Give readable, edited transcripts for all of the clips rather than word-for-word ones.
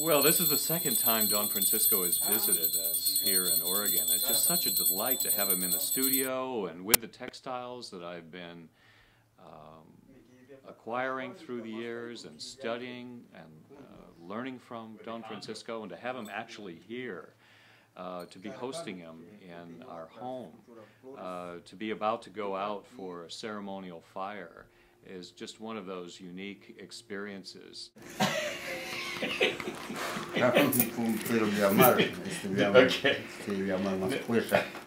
Well, this is the second time Don Francisco has visited us here in Oregon. It's just such a delight to have him in the studio and with the textiles that I've been acquiring through the years and studying and learning from Don Francisco, and to have him actually here, to be hosting him in our home, to be about to go out for a ceremonial fire is just one of those unique experiences. Okay.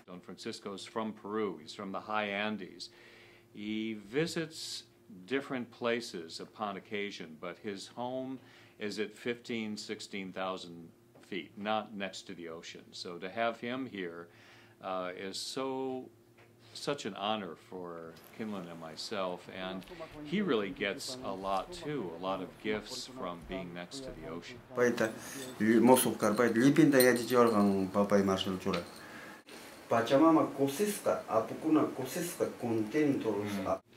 Don Francisco's from Peru. He's from the high Andes. He visits different places upon occasion, but his home is at 16,000 feet, not next to the ocean. So to have him here is such an honor for Kinlan and myself, and he really gets a lot too, a lot of gifts from being next to the ocean.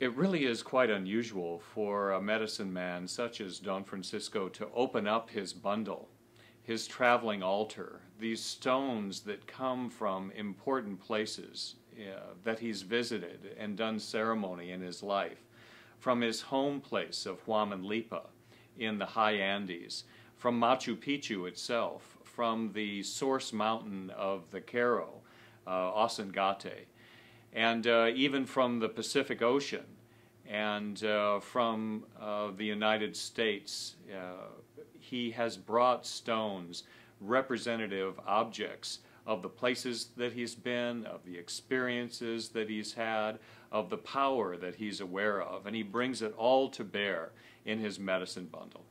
It really is quite unusual for a medicine man such as Don Francisco to open up his bundle, his traveling altar, these stones that come from important places that he's visited and done ceremony in his life, from his home place of Huamanlipa in the high Andes, from Machu Picchu itself, from the source mountain of the Cerro, Osengate, and even from the Pacific Ocean, and from the United States. He has brought stones, representative objects of the places that he's been, of the experiences that he's had, of the power that he's aware of, and he brings it all to bear in his medicine bundle.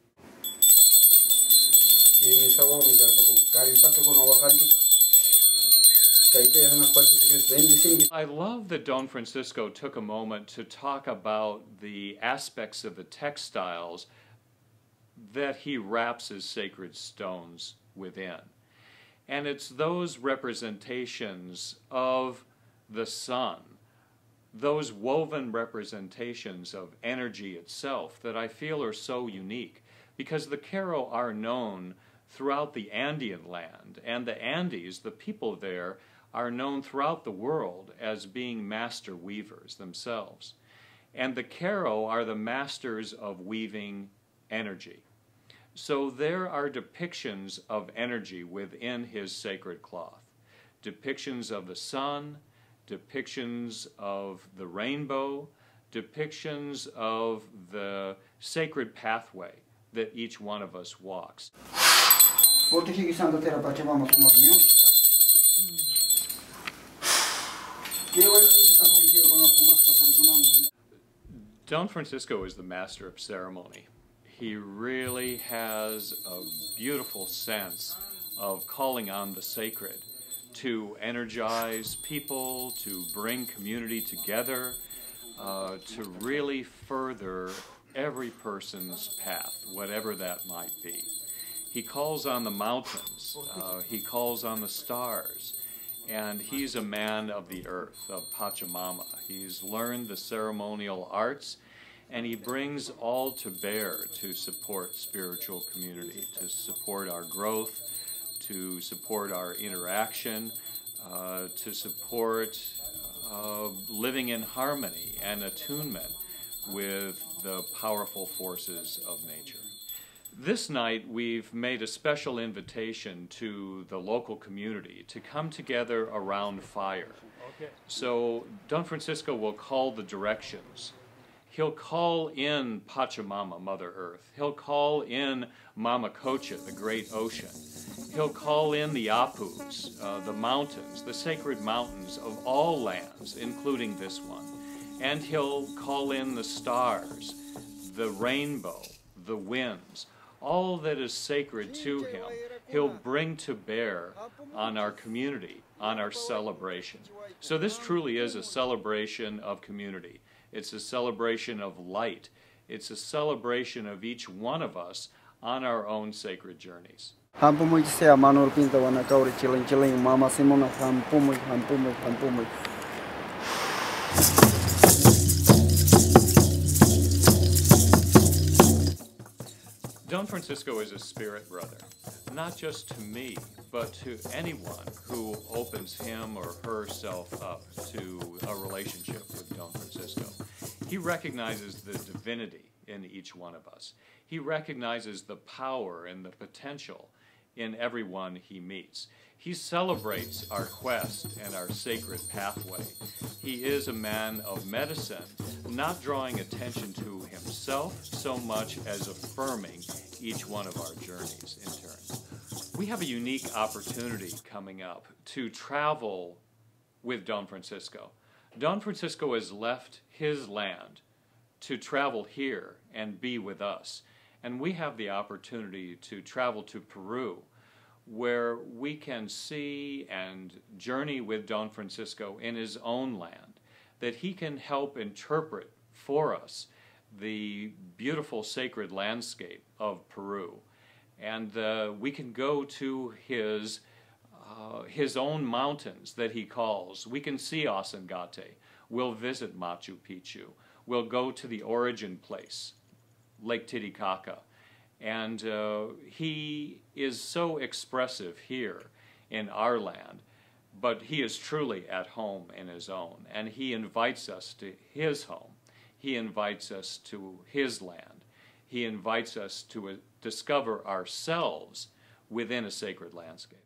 I love that Don Francisco took a moment to talk about the aspects of the textiles that he wraps his sacred stones within. And it's those representations of the sun, those woven representations of energy itself that I feel are so unique, because the Cerro are known throughout the Andean land, and the Andes, the people there, are known throughout the world as being master weavers themselves. And the Cerro are the masters of weaving energy. So there are depictions of energy within his sacred cloth. Depictions of the sun, depictions of the rainbow, depictions of the sacred pathway that each one of us walks. Don Francisco is the master of ceremony. He really has a beautiful sense of calling on the sacred to energize people, to bring community together, to really further every person's path, whatever that might be. He calls on the mountains, he calls on the stars, and he's a man of the earth, of Pachamama. He's learned the ceremonial arts, and he brings all to bear to support spiritual community, to support our growth, to support our interaction, to support living in harmony and attunement with the powerful forces of nature. This night we've made a special invitation to the local community to come together around fire. So Don Francisco will call the directions. He'll call in Pachamama, Mother Earth. He'll call in Mama Cocha, the great ocean. He'll call in the Apus, the mountains, the sacred mountains of all lands, including this one. And he'll call in the stars, the rainbow, the winds, all that is sacred to him. He'll bring to bear on our community, on our celebration. So this truly is a celebration of community. It's a celebration of light. It's a celebration of each one of us on our own sacred journeys. Don Francisco is a spirit brother, not just to me, but to anyone who opens him or herself up to a relationship with Don Francisco. He recognizes the divinity in each one of us. He recognizes the power and the potential in everyone he meets. He celebrates our quest and our sacred pathway. He is a man of medicine, not drawing attention to himself so much as affirming each one of our journeys in turn. We have a unique opportunity coming up to travel with Don Francisco. Don Francisco has left his land to travel here and be with us. And we have the opportunity to travel to Peru, where we can see and journey with Don Francisco in his own land, that he can help interpret for us the beautiful sacred landscape of Peru. And we can go to his own mountains that he calls. We can see Osengate. We'll visit Machu Picchu. We'll go to the origin place, Lake Titicaca. And he is so expressive here in our land, but he is truly at home in his own. And he invites us to his home. He invites us to his land. He invites us to discover ourselves within a sacred landscape.